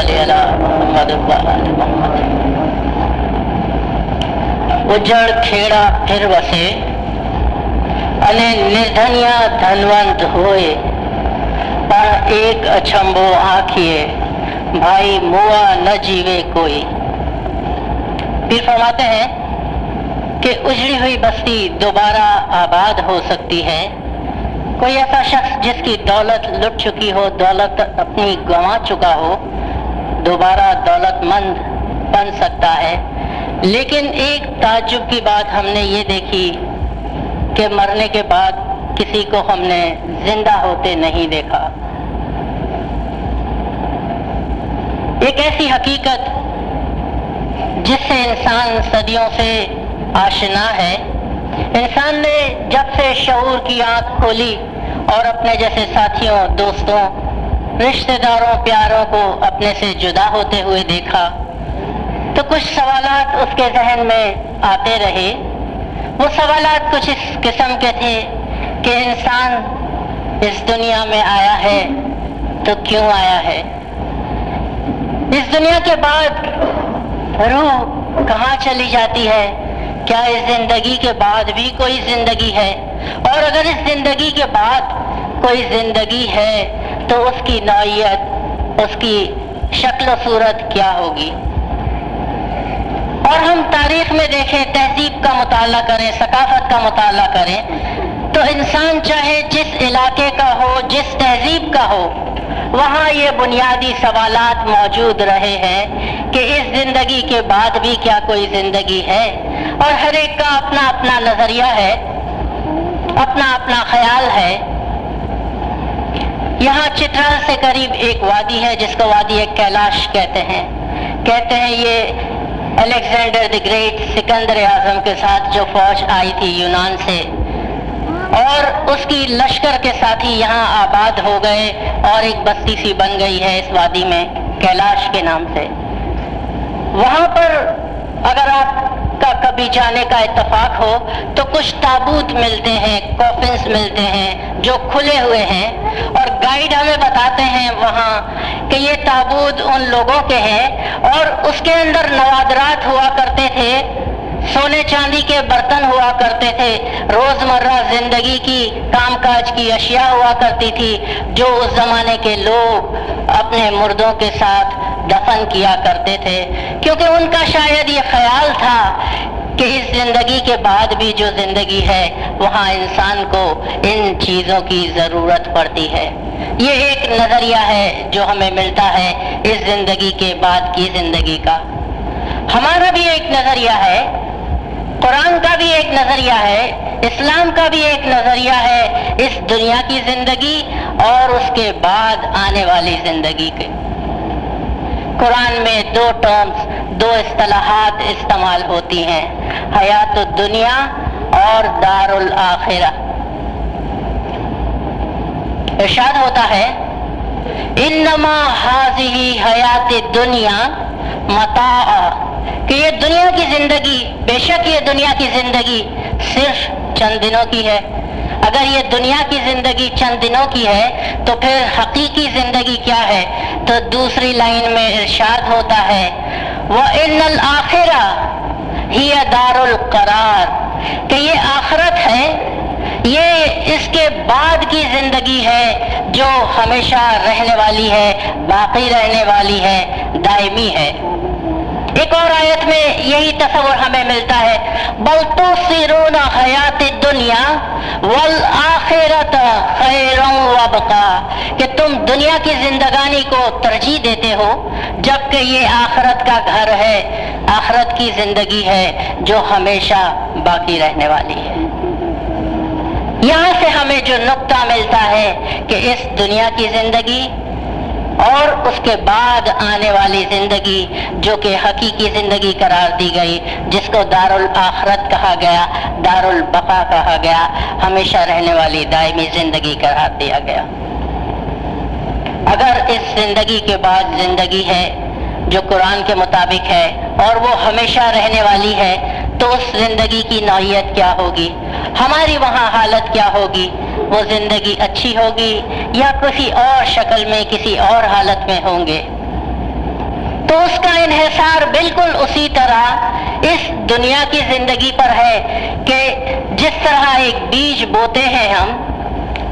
صلی علی محمد وآل محمد۔ اجڑ کھیڑا پھر وسے અને નિર્ધનિયા ધનવંત હોય પણ એક અછંબો આંખીએ भाई मुआ न जीवे कोई। पीर फरमाते हैं कि उजड़ी हुई बस्ती दोबारा आबाद हो सकती है। कोई ऐसा शख्स जिसकी दौलत लुट चुकी हो, दौलत अपनी गंवा चुका हो, दोबारा दौलतमंद बन सकता है। लेकिन एक ताज्जुब की बात हमने ये देखी कि मरने के बाद किसी को हमने जिंदा होते नहीं देखा। एक ऐसी हकीकत जिससे इंसान सदियों से आशना है। इंसान ने जब से शऊर की आंख खोली और अपने जैसे साथियों, दोस्तों, रिश्तेदारों, प्यारों को अपने से जुदा होते हुए देखा तो कुछ सवालात उसके जहन में आते रहे। वो सवालात कुछ इस किस्म के थे कि इंसान इस दुनिया में आया है तो क्यों आया है? इस दुनिया के बाद रूह कहाँ चली जाती है? क्या इस जिंदगी के बाद भी कोई जिंदगी है? और अगर इस जिंदगी के बाद कोई जिंदगी है तो उसकी नौइयत, उसकी शक्ल सूरत क्या होगी? और हम तारीख में देखें, तहजीब का मुताला करें, सकाफत का मुताला करें तो इंसान चाहे जिस इलाके का हो, जिस तहजीब का हो, वहाँ ये बुनियादी सवालात मौजूद रहे हैं कि इस जिंदगी के बाद भी क्या कोई जिंदगी है। और हर एक का अपना अपना नजरिया है, अपना अपना ख्याल है। यहाँ चित्राल से करीब एक वादी है जिसको वादी कैलाश कहते हैं। कहते हैं ये अलेक्जेंडर द ग्रेट, सिकंदर आजम के साथ जो फौज आई थी यूनान से, और उसकी लश्कर के साथी यहाँ आबाद हो गए और एक बस्ती सी बन गई है इस वादी में, कैलाश के नाम से। वहाँ पर अगर आपका कभी जाने का इत्तेफाक हो तो कुछ ताबूत मिलते हैं, कॉफिन्स मिलते हैं जो खुले हुए हैं, और गाइड हमें बताते हैं वहाँ कि ये ताबूत उन लोगों के हैं और उसके अंदर नवादरात हुआ करते थे, सोने चांदी के बर्तन हुआ करते थे, रोजमर्रा जिंदगी की कामकाज की अशिया हुआ करती थी जो उस जमाने के लोग अपने मुर्दों के साथ दफन किया करते थे, क्योंकि उनका शायद ये ख्याल था कि इस जिंदगी के बाद भी जो जिंदगी है वहाँ इंसान को इन चीज़ों की ज़रूरत पड़ती है। ये एक नज़रिया है जो हमें मिलता है इस जिंदगी के बाद की जिंदगी का। हमारा भी एक नज़रिया है, कुरान का भी एक नज़रिया है, इस्लाम का भी एक नज़रिया है इस दुनिया की ज़िंदगी और उसके बाद आने वाली ज़िंदगी के। कुरान में दो टर्म्स, दो इस्तिलाहात इस्तेमाल होती हैं, हयातुद दुनिया और दारुल आखिरा। इरशाद होता है इन्नमा हाज़िही हयातुद दुनिया मताअ, कि ये दुनिया की जिंदगी, बेशक ये दुनिया की जिंदगी सिर्फ चंद दिनों की है। अगर ये दुनिया की जिंदगी चंद दिनों की है तो फिर हकीकी जिंदगी क्या है? तो दूसरी लाइन में इरशाद होता है व इन्नल आखिरा हिया दारुल करार, कि ये आखिरत है, ये इसके बाद की जिंदगी है जो हमेशा रहने वाली है, बाकी रहने वाली है, दायमी है। एक और आयत में यही तस्वुर हमें मिलता है बल तुसिरून हयातिद दुनिया वल आखिरत खैरुन व बका, कि तुम दुनिया की जिंदगानी को तरजीह देते हो जबकि ये आखिरत का घर है, आखिरत की जिंदगी है जो हमेशा बाकी रहने वाली है। यहाँ से हमें जो नुक्ता मिलता है कि इस दुनिया की जिंदगी और उसके बाद आने वाली जिंदगी जो कि हकीकी जिंदगी करार दी गई, जिसको दारुल आखिरत कहा गया, दारुल बका कहा गया, हमेशा रहने वाली दायमी जिंदगी करार दिया गया। अगर इस जिंदगी के बाद जिंदगी है जो कुरान के मुताबिक है और वो हमेशा रहने वाली है तो उस जिंदगी की नौइयत क्या होगी, हमारी वहाँ हालत क्या होगी? वो जिंदगी अच्छी होगी या किसी और शक्ल में, किसी और हालत में होंगे? تو اس کا انحصار بالکل اسی طرح اس دنیا کی زندگی پر ہے کہ جس طرح ایک بیج بوتے ہیں ہم،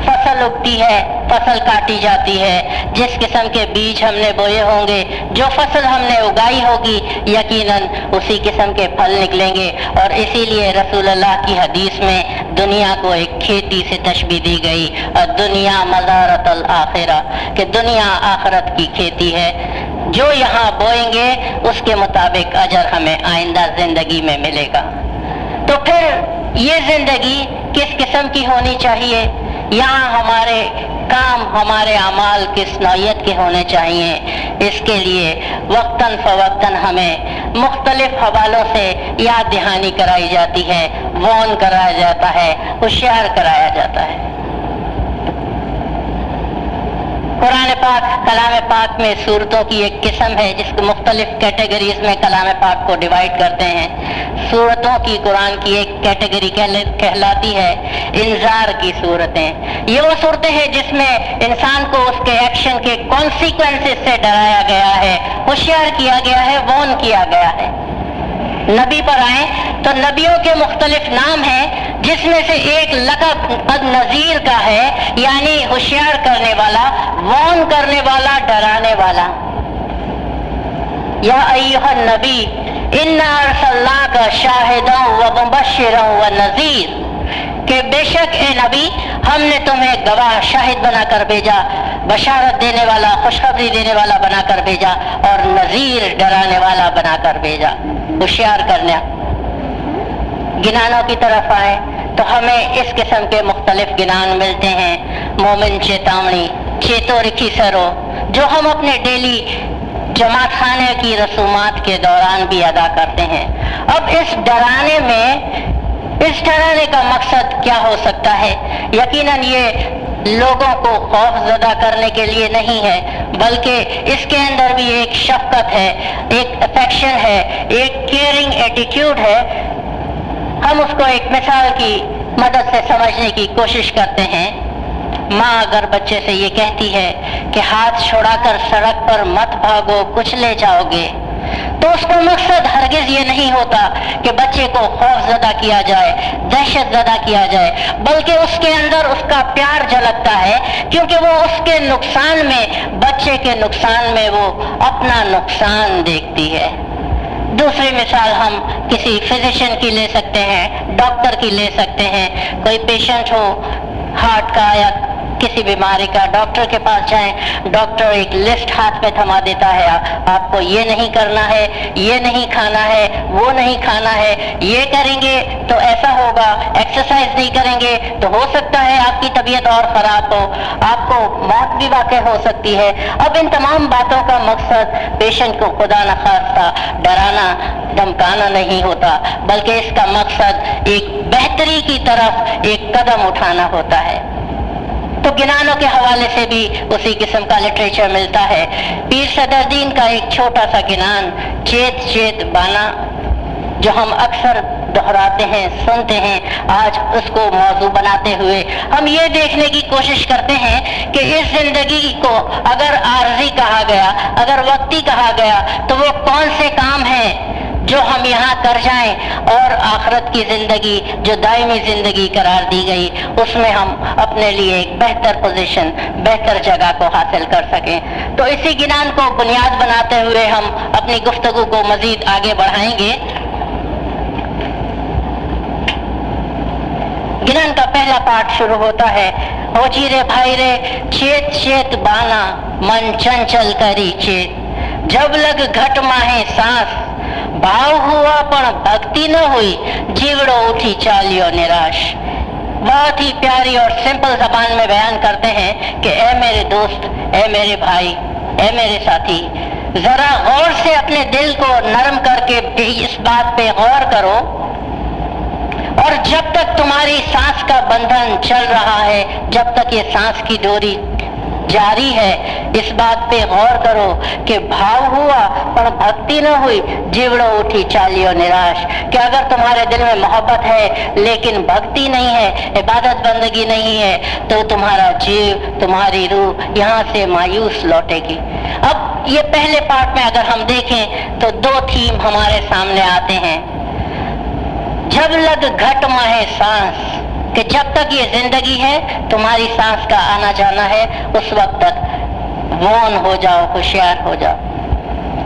فصل اگتی ہے، فصل کاٹی جاتی ہے، جس قسم کے بیج ہم نے بوئے ہوں گے، جو فصل ہم نے اگائی ہوگی، یقیناً اسی قسم کے پھل نکلیں گے۔ اور اسی لیے رسول اللہ کی حدیث میں دنیا کو ایک کھیتی سے تشبیہ دی گئی، اور دنیا مزارۃ الآخرہ، کہ دنیا آخرت کی کھیتی ہے، جو یہاں بوئیں گے اس کے مطابق اجر ہمیں آئندہ زندگی میں ملے گا۔ تو پھر یہ زندگی کس قسم کی ہونی چاہیے؟ یہاں ہمارے کام، ہمارے اعمال کس نوعیت کے ہونے چاہیے؟ اس کے لیے وقتاً فوقتاً ہمیں مختلف حوالوں سے یاد دہانی کرائی جاتی ہے، وارن کرایا جاتا ہے، ہوشیار کرایا جاتا ہے۔ قرآن پاک، کلام پاک میں صورتوں کی ایک قسم ہے جس کو مختلف کیٹیگریز میں کلام پاک کو ڈیوائڈ کرتے ہیں۔ صورتوں کی قرآن کی ایک کیٹیگری کہلاتی ہے انذار کی صورتیں۔ یہ وہ صورتیں ہیں جس میں انسان کو اس کے ایکشن کے کانسیکوینسز سے ڈرایا گیا ہے، ہوشیار کیا گیا ہے، وارن کیا گیا ہے۔ نبی پر آئیں تو نبیوں کے مختلف نام ہیں، جس میں سے ایک لقب النذیر کا ہے، یعنی ہوشیار کرنے والا، وارن کرنے والا، ڈرانے والا۔ یا ایھا النبی انا ارسلناک شاہدا ومبشرا ونذیر، کہ بے شک اے نبی ہم نے تمہیں گواہ، شاہد بنا کر بھیجا، بشارت دینے والا، خوشخبری دینے والا بنا کر بھیجا، اور نذیر، ڈرانے والا بنا کر بھیجا، ہوشیار کرنا۔ گنانوں کی طرف آئیں تو ہمیں اس قسم کے مختلف گنان ملتے ہیں۔ مومن چیتاونی، چیتو رکھی سرو، جو ہم اپنے ڈیلی جماعت خانے کی رسومات کے دوران بھی ادا کرتے ہیں۔ اب اس ڈرانے میں، اس ڈرانے کا مقصد کیا ہو سکتا ہے؟ یقیناً یہ لوگوں کو خوف زدہ کرنے کے لیے نہیں ہے، بلکہ اس کے اندر بھی ایک شفقت ہے، ایک افیکشن ہے، ایک کیئرنگ ایٹیٹیوڈ ہے۔ ہم اس کو ایک مثال کی مدد سے سمجھنے کی کوشش کرتے ہیں۔ ماں اگر بچے سے یہ کہتی ہے کہ ہاتھ چھڑا کر سڑک پر مت بھاگو، کچھ لے جاؤ گے، تو اس کا مقصد ہرگز یہ نہیں ہوتا کہ بچے کو خوف زدہ کیا جائے، دہشت زدہ کیا جائے، بلکہ اس کے اندر اس کا پیار جھلکتا ہے، کیونکہ وہ اس کے نقصان میں، بچے کے نقصان میں وہ اپنا نقصان دیکھتی ہے۔ دوسری مثال ہم کسی فزیشین کی لے سکتے ہیں، ڈاکٹر کی لے سکتے ہیں۔ کوئی پیشنٹ ہو ہارٹ کا یا کسی بیماری کا، ڈاکٹر کے پاس جائیں، ڈاکٹر ایک لسٹ ہاتھ میں تھما دیتا ہے، آپ کو یہ نہیں کرنا ہے، یہ نہیں کھانا ہے، وہ نہیں کھانا ہے، یہ کریں گے تو ایسا ہوگا، ایکسرسائز نہیں کریں گے تو ہو سکتا ہے آپ کی طبیعت اور خراب ہو، آپ کو موت بھی واقع ہو سکتی ہے۔ اب ان تمام باتوں کا مقصد پیشنٹ کو خدا نخواستہ ڈرانا، دھمکانا نہیں ہوتا، بلکہ اس کا مقصد ایک بہتری کی طرف ایک قدم اٹھانا ہوتا ہے۔ تو گنانوں کے حوالے سے بھی اسی قسم کا لٹریچر ملتا ہے۔ پیر صدر دین کا ایک چھوٹا سا گنان، چیت چیت بانا، جو ہم اکثر دہراتے ہیں، سنتے ہیں، آج اس کو موضوع بناتے ہوئے ہم یہ دیکھنے کی کوشش کرتے ہیں کہ اس زندگی کو اگر عارضی کہا گیا، اگر وقتی کہا گیا، تو وہ کون سے کام ہیں جو ہم یہاں کر جائیں، اور آخرت کی زندگی جو دائمی زندگی قرار دی گئی، اس میں ہم اپنے لیے ایک بہتر پوزیشن، بہتر جگہ کو حاصل کر سکیں۔ تو اسی گنان کو بنیاد بناتے ہوئے ہم اپنی گفتگو کو مزید آگے بڑھائیں گے۔ گنان کا پہلا پارٹ شروع ہوتا ہے، ہو جی رے بھائی رے چیت چیت بانا من چنچل کری چیت، جب لگ گھٹ ماہے سانس بھاؤ ہوا پر بھکتی نہ ہوئی، جیوڑو اٹھی چالیو نراش۔ بہت ہی پیاری اور سمپل زبان میں بیان کرتے ہیں کہ اے میرے دوست، اے میرے بھائی، اے میرے ساتھی، ذرا غور سے اپنے دل کو نرم کر کے اس بات پہ غور کرو، اور جب تک تمہاری سانس کا بندھن چل رہا ہے، جب تک یہ سانس کی ڈوری جاری ہے، اس بات پہ غور کرو کہ بھاؤ ہوا پر بھکتی نہ ہوئی، جیوڑو اٹھی چالیو نراش، کہ اگر تمہارے دل میں محبت ہے لیکن بھکتی نہیں ہے، عبادت بندگی نہیں ہے، تو تمہارا جیو، تمہاری روح یہاں سے مایوس لوٹے گی۔ اب یہ پہلے پارٹ میں اگر ہم دیکھیں تو دو تھیم ہمارے سامنے آتے ہیں. جب لگ گھٹ ماہے سانس، کہ جب تک یہ زندگی ہے تمہاری سانس کا آنا جانا ہے، اس وقت تک وون ہو جاؤ، ہوشیار ہو جاؤ.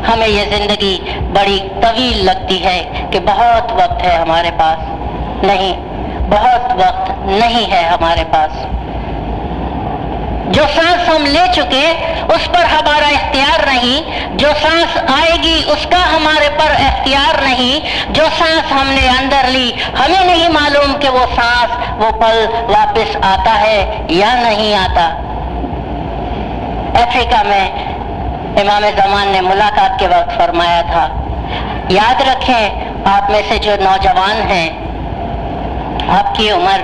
ہمیں یہ زندگی بڑی طویل لگتی ہے کہ بہت وقت ہے ہمارے پاس. نہیں، بہت وقت نہیں ہے ہمارے پاس. جو سانس ہم لے چکے اس پر ہمارا اختیار نہیں، جو سانس آئے گی اس کا ہمارے پر اختیار نہیں. جو سانس ہم نے اندر لی ہمیں نہیں معلوم کہ وہ سانس، وہ پل واپس آتا ہے یا نہیں آتا. افریقہ میں امام زمان نے ملاقات کے وقت فرمایا تھا، یاد رکھیں آپ میں سے جو نوجوان ہیں، آپ کی عمر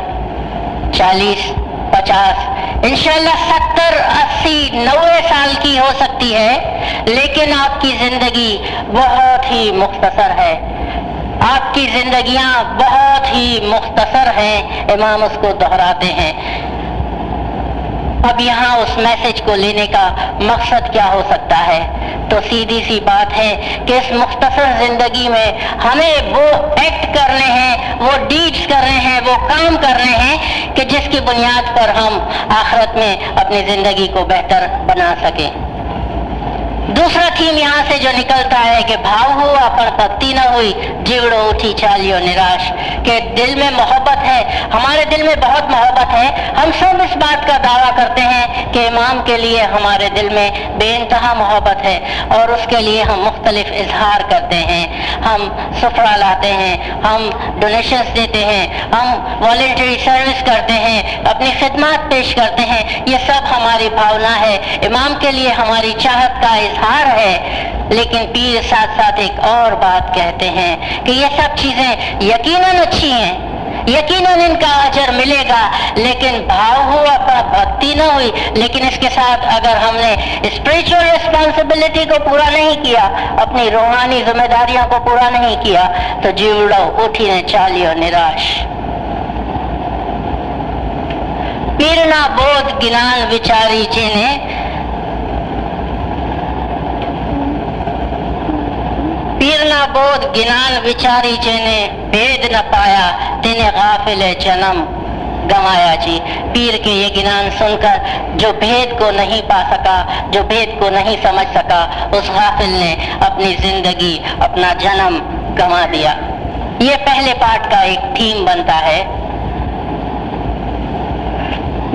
40، 50، انشاءاللہ 70، 80، 90 سال کی ہو سکتی ہے، لیکن آپ کی زندگی بہت ہی مختصر ہے. آپ کی زندگیاں بہت ہی مختصر ہیں. امام اس کو دہراتے ہیں. اب یہاں اس میسج کو لینے کا مقصد کیا ہو سکتا ہے؟ تو سیدھی سی بات ہے کہ اس مختصر زندگی میں ہمیں وہ ایکٹ کرنے ہیں، وہ ڈیڈز کرنے ہیں، وہ کام کرنے ہیں کہ جس کی بنیاد پر ہم آخرت میں اپنی زندگی کو بہتر بنا سکیں. دوسرا تھیم یہاں سے جو نکلتا ہے کہ بھاؤ ہوا پر بھکتی نہ ہوئی، جیوڑو اٹھی چالیو نراش، کہ دل میں محبت ہے، ہمارے دل میں بہت محبت ہے. ہم سب اس بات کا دعویٰ کرتے ہیں کہ امام کے لیے ہمارے دل میں بے انتہا محبت ہے، اور اس کے لیے ہم مختلف اظہار کرتے ہیں. ہم سفرہ لاتے ہیں، ہم ڈونیشنز دیتے ہیں، ہم والنٹری سروس کرتے ہیں، اپنی خدمات پیش کرتے ہیں. یہ سب ہماری بھاونا ہے، امام کے لیے ہماری چاہت کا اظہار ہے. لیکن پیر ساتھ ساتھ ایک اور بات کہتے ہیں کہ یہ سب چیزیں یقیناً اچھی ہیں، یقیناً ان کا اجر ملے گا، لیکن بھاؤ ہوا پر بھکتی نہ ہوئی. لیکن اس کے ساتھ اگر ہم نے اسپریچول ریسپانسبلٹی کو پورا نہیں کیا، اپنی روحانی ذمہ داریوں کو پورا نہیں کیا، تو جیوڑو اٹھی نے چالیو نراش. پیرنا بودھ گنان وچاری جینے، پیرنا بودھ گنان وچاری جینے، بید نہ پایا تینے غافل جنم گمایا. جی، پیر کے یہ گنان سن کر جو بھید کو نہیں پا سکا، جو بھید کو نہیں سمجھ سکا، اس غافل نے اپنی زندگی، اپنا جنم گما دیا. یہ پہلے پارٹ کا ایک تھیم بنتا ہے.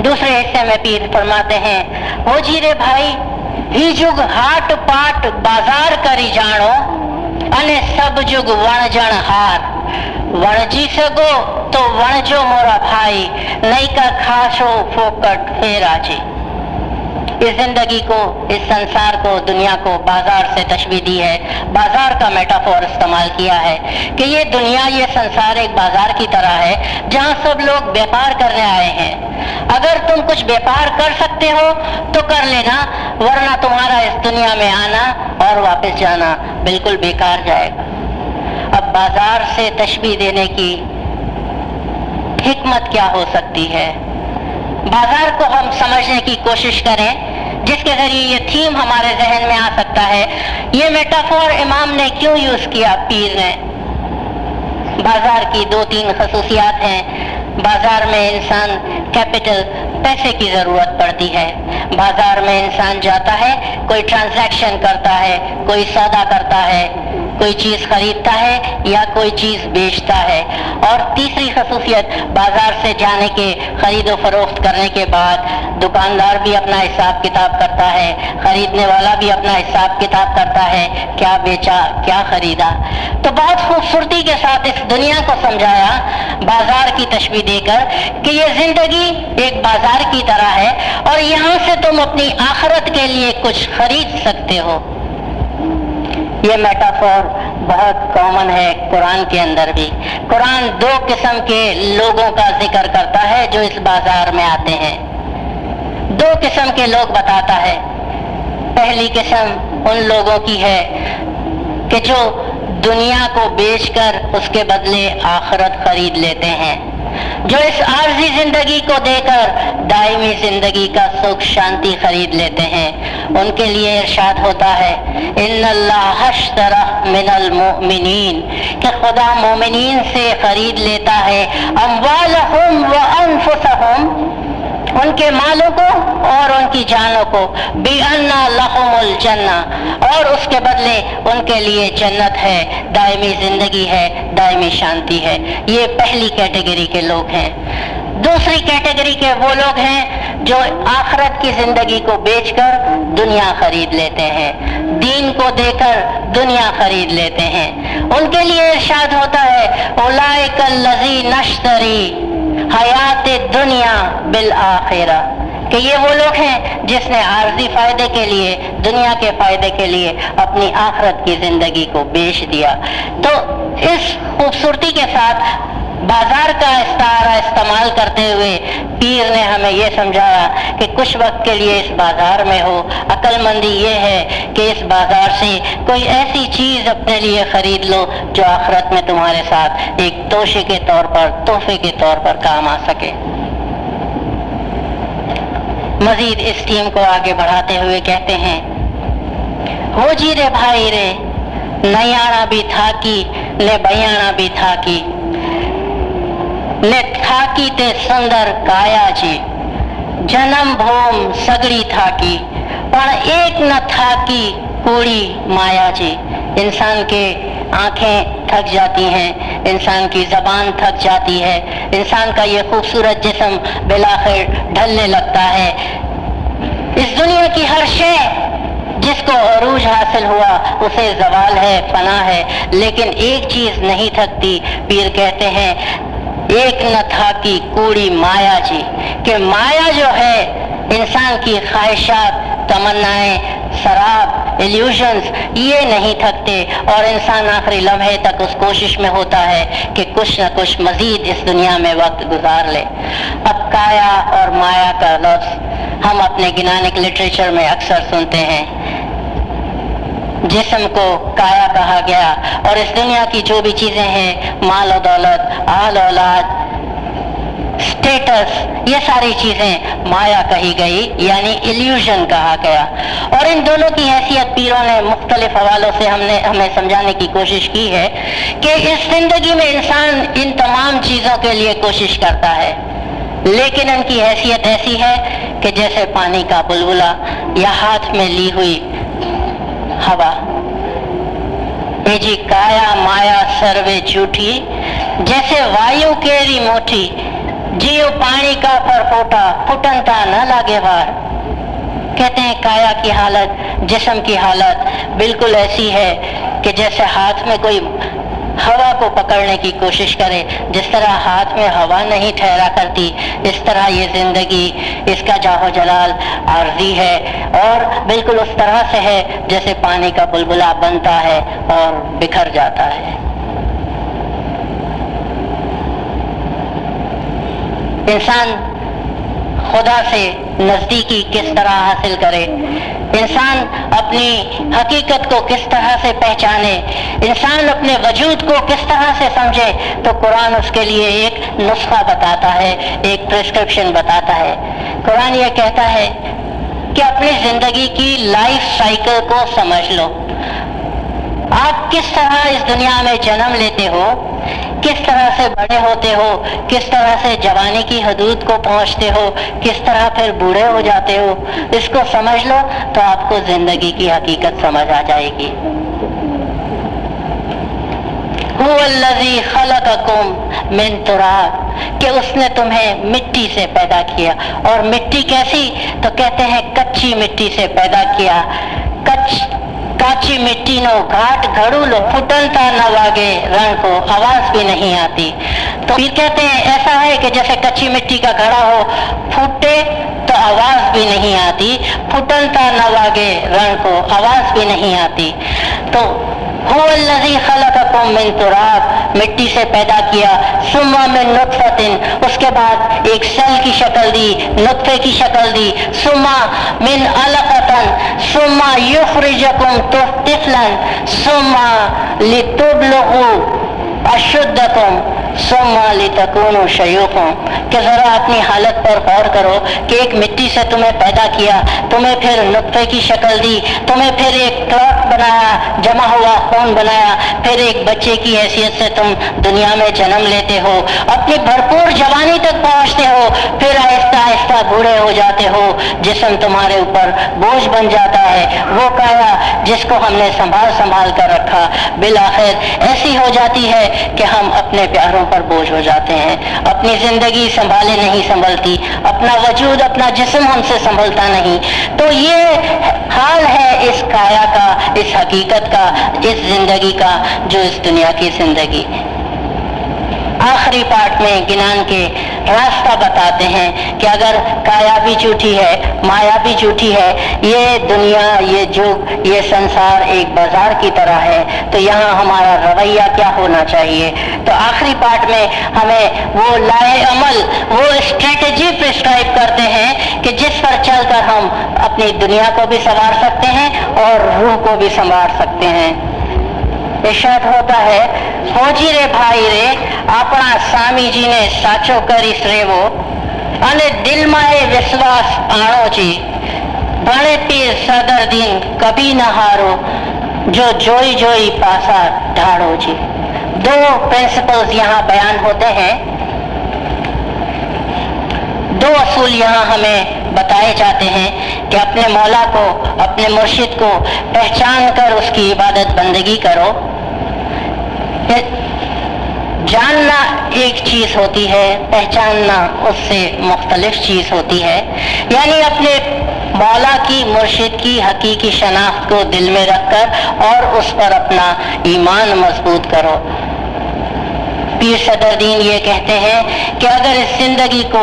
دوسرے حصے میں پیر فرماتے ہیں، ہو جی رے بھائی ہی جگ ہاٹ پاٹ بازار کری جانو، انے سب جگ وण جن ہار. وणجی سگو تو وणجو مورا بھائی، نہیں کا کھاشو پھوکٹ پھیرا. جی، اس زندگی کو، اس سنسار کو، دنیا کو بازار سے تشبیہ دی ہے. بازار کا میٹافور استعمال کیا ہے کہ یہ دنیا، یہ سنسار ایک بازار کی طرح ہے جہاں سب لوگ بیپار کرنے آئے ہیں. اگر تم کچھ بیپار کر سکتے ہو تو کر لینا، ورنہ تمہارا اس دنیا میں آنا اور واپس جانا بالکل بیکار جائے گا. اب بازار سے تشبیہ دینے کی حکمت کیا ہو سکتی ہے؟ بازار کو ہم سمجھنے کی کوشش کریں، جس کے ذریعے یہ تھیم ہمارے ذہن میں آ سکتا ہے. یہ میٹافور امام نے کیوں یوز کیا؟ پیر نے. بازار کی 2-3 خصوصیات ہیں. بازار میں انسان کیپٹل، پیسے کی ضرورت پڑتی ہے. بازار میں انسان جاتا ہے، کوئی ٹرانزیکشن کرتا ہے، کوئی سودا کرتا ہے، کوئی چیز خریدتا ہے یا کوئی چیز بیچتا ہے. اور تیسری خصوصیت، بازار سے جانے کے، خرید و فروخت کرنے کے بعد دکاندار بھی اپنا حساب کتاب کرتا ہے، خریدنے والا بھی اپنا حساب کتاب کرتا ہے، کیا بیچا، کیا خریدا. تو بہت خوبصورتی کے ساتھ اس دنیا کو سمجھایا بازار کی تشبیہ دے کر کہ یہ زندگی ایک بازار کی طرح ہے، اور یہاں سے تم اپنی آخرت کے لیے کچھ خرید سکتے ہو. یہ میٹافور بہت کامن ہے قرآن کے اندر بھی. قرآن 2 قسم کے لوگوں کا ذکر کرتا ہے جو اس بازار میں آتے ہیں. 2 قسم کے لوگ بتاتا ہے. پہلی قسم ان لوگوں کی ہے کہ جو دنیا کو بیچ کر اس کے بدلے آخرت خرید لیتے ہیں. जो इस आर्जी जिंदगी को देकर दायमी जिंदगी का सुख शांति खरीद लेते हैं, उनके लिए इरशाद होता है इन्नल्लाह अश्तरा मिनल मुमिनीन, कि खुदा मोमिनीन से खरीद लेता है अम्वालहुम व अनफुसहुम, उनके मालों को और उनकी जानों को, बिअन्ना लहुमुल जन्ना, और उसके बदले उनके लिए जन्नत है, दायमी जिंदगी है, दायमी शांति है। ये पहली कैटेगरी के लोग हैं। दूसरी कैटेगरी के वो लोग हैं जो आखिरत की जिंदगी को बेचकर दुनिया खरीद लेते हैं, दीन को देकर दुनिया खरीद लेते हैं। उनके लिए इरशाद होता है उलाइकल लज़ी नश्तरी हयात दुनिया बिल आखिरा, कि ये वो लोग हैं जिसने आर्जी फायदे के लिए, दुनिया के फायदे के लिए अपनी आखिरत की जिंदगी को बेच दिया। तो इस खूबसूरती के साथ बाजार का इस्तारा इस्तेमाल करते हुए पीर ने हमें ये समझाया कि कुछ वक्त के लिए इस बाजार में हो, अक्लमंदी ये है कि इस बाजार से कोई ऐसी चीज अपने लिए खरीद लो जो आखिरत में तुम्हारे साथ एक तोहफे के तौर पर, तोहफे के तौर पर काम आ सके। मजीद इस टीम को आगे बढ़ाते हुए कहते हैं हो जी रे भाई रे, नयाना भी था कि ने बयाना भी था कि ने थाकी ते सुंदर काया जी, जन्म भूम सगड़ी थाकी पर एक न थाकी कूड़ी माया जी। इंसान के आंखें थक जाती हैं, इंसान की जबान थक जाती है, इंसान का ये खूबसूरत जिस्म बिलाखिर ढलने लगता है। इस दुनिया की हर शय जिसको अरूज हासिल हुआ उसे जवाल है, फना है, लेकिन एक चीज नहीं थकती। पीर कहते हैं एक न था कि कूड़ी माया जी, कि माया जो है इंसान की ख्वाहिशात, तमन्नाएं, शराब, इल्यूजन्स, ये नहीं थकते और इंसान आखिरी लम्हे तक उस कोशिश में होता है कि कुछ न कुछ मजीद इस दुनिया में वक्त गुजार ले। अब काया और माया का लफ्ज़ हम अपने गिनानिक लिटरेचर में अक्सर सुनते हैं। जिस्म को काया कहा गया और इस दुनिया की जो भी चीजें हैं, माल और दौलत, आल औलाद, स्टेटस, ये सारी चीजें माया कही गई, यानी इल्यूजन कहा गया। और इन दोनों की हैसियत पीरों ने मुख्तलिफ हवालों से हमें समझाने की कोशिश की है कि इस जिंदगी में इंसान इन तमाम चीजों के लिए कोशिश करता है, लेकिन इनकी हैसियत ऐसी है कि जैसे पानी का बुलबुला या हाथ में ली हुई हवा। ए जी काया माया सर्वे झूठी, जैसे वायु केरी मोठी, जियो पानी का परपोटा फुटनता न लागे वार। कहते हैं काया की हालत, जिस्म की हालत बिल्कुल ऐसी है कि जैसे हाथ में कोई हवा को पकड़ने की कोशिश करे, जिस तरह हाथ में हवा नहीं ठहरा करती, इस तरह ये जिंदगी, इसका जाहो जलाल आर्जी है और बिल्कुल उस तरह से है जैसे पानी का बुलबुला बनता है और बिखर जाता है। इंसान खुदा से नजदीकी किस तरह हासिल करे, इंसान अपनी हकीकत को किस तरह से पहचाने, इंसान अपने वजूद को किस तरह से समझे, तो कुरान उसके लिए एक नुस्खा बताता है, एक प्रिस्क्रिप्शन बताता है। कुरान ये कहता है कि अपनी जिंदगी की लाइफ साइकिल को समझ लो। आप किस तरह इस दुनिया में जन्म लेते हो, किस तरह से बड़े होते हो, किस तरह से जवानी की हदूद को पहुंचते हो, किस तरह फिर बूढ़े हो जाते हो, इसको समझ लो तो आपको जिंदगी की हकीकत समझ आ जाएगी। हुवल्लज़ी खलक़कुम मिन तुराब, कि उसने तुम्हें मिट्टी से पैदा किया। और मिट्टी कैसी, तो कहते हैं कच्ची मिट्टी से पैदा किया। काची मिट्टी नो घाट घड़ू लो फुटनता न वागे रण को, आवाज भी नहीं आती। तो फिर कहते हैं ऐसा है कि जैसे कच्ची मिट्टी का घड़ा हो, फूटे तो आवाज भी नहीं आती, फुटनता न वागे रण को, आवाज भी नहीं आती। तो हुवल्लज़ी खलक़कुम मिन तुराब, मिट्टी से पैदा किया, सुम्मा मिन नुत्फ़तिन, उसके बाद एक सेल की शक्ल दी, नुत्फ़े की शक्ल दी, सुम्मा मिन अलक़तन, सुम्मा युख़रिजुकुम तिफ़लन, सुम्मा लितुब्लुगु अशुद्धकुम, सुम्मा लितकूनु शयूखुम, कि ज़रा अपनी हालत पर गौर करो कि एक मिट्टी से तुम्हें पैदा किया, तुम्हें फिर नुत्फे की शक्ल दी, तुम्हें फिर एक क्लॉट बनाया, जमा हुआ खून बनाया, फिर एक बच्चे की हैसियत से तुम दुनिया में जन्म लेते हो, अपनी भरपूर जवानी तक पहुँचते हो, फिर आहिस्ता आहिस्ता बूढ़े हो जाते हो, जिस्म तुम्हारे ऊपर बोझ बन जाता है, वो काया जिसको हमने संभाल संभाल कर रखा बिलाखिर ऐसी हो जाती है कि हम अपने प्यारों पर बोझ हो जाते हैं, अपनी जिंदगी संभाले नहीं संभलती, अपना वजूद अपना जिस्म हमसे संभलता नहीं। तो ये हाल है इस काया का, इस हकीकत का, इस जिंदगी का जो इस दुनिया की जिंदगी। आखिरी पार्ट में गिनान के रास्ता बताते हैं कि अगर काया भी झूठी है, माया भी झूठी है, ये दुनिया, ये जुग, ये संसार एक बाजार की तरह है, तो यहाँ हमारा रवैया क्या होना चाहिए। तो आखिरी पार्ट में हमें वो लाए अमल, वो स्ट्रेटेजी प्रिस्क्राइब करते हैं कि जिस पर चलकर हम अपनी दुनिया को भी संवार सकते हैं और रूह को भी संवार सकते हैं। इरशाद होता है, फौजी रे भाई रे अपना स्वामी जी ने साचो करीस रेवो अने दिल माए विश्वास आणो जी, बणे पीर सदर दिन कभी न हारो, जो जोई जोई पासा ढाड़ो जी। दो प्रिंसिपल्स यहाँ बयान होते हैं, दो असूल यहाँ हमें बताए जाते हैं कि अपने मौला को, अपने मुर्शिद को पहचान कर उसकी इबादत बंदगी करो। जानना एक चीज होती है, पहचानना उससे मुख्तलिफ चीज होती है। यानी अपने मौला की, मुर्शिद की हकीकी शनाख्त को दिल में रखकर और उस पर अपना ईमान मजबूत करो। पीर सदरदीन ये कहते हैं कि अगर इस जिंदगी को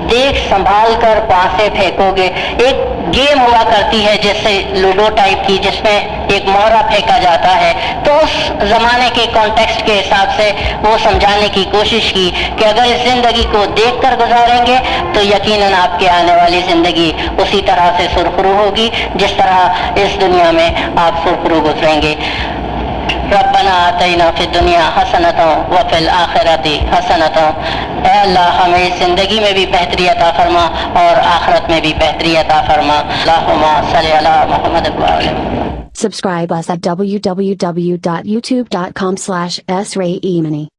देख संभाल कर पासे फेंकोगे, एक गेम हुआ करती है जैसे लूडो टाइप की, जिसमें एक मोहरा फेंका जाता है, तो उस जमाने के कॉन्टेक्स्ट के हिसाब से वो समझाने की कोशिश की कि अगर इस जिंदगी को देख कर गुजारेंगे तो यकीनन आपके आने वाली जिंदगी उसी तरह से सुरखरू होगी जिस तरह इस दुनिया में आप सुरखरू गुजरेंगे। रब्बना आतैना फिद दुनिया हसनतों व फिल आखिरती हसनतों, ऐ अल्लाह हमें इस जिंदगी में भी बेहतरी अता फरमा और आखिरत में भी बेहतरी अता फरमा। अल्लाहुम्मा सल्ली अला मुहम्मद व अलैहि। Subscribe us at www.youtube.com/srayemani.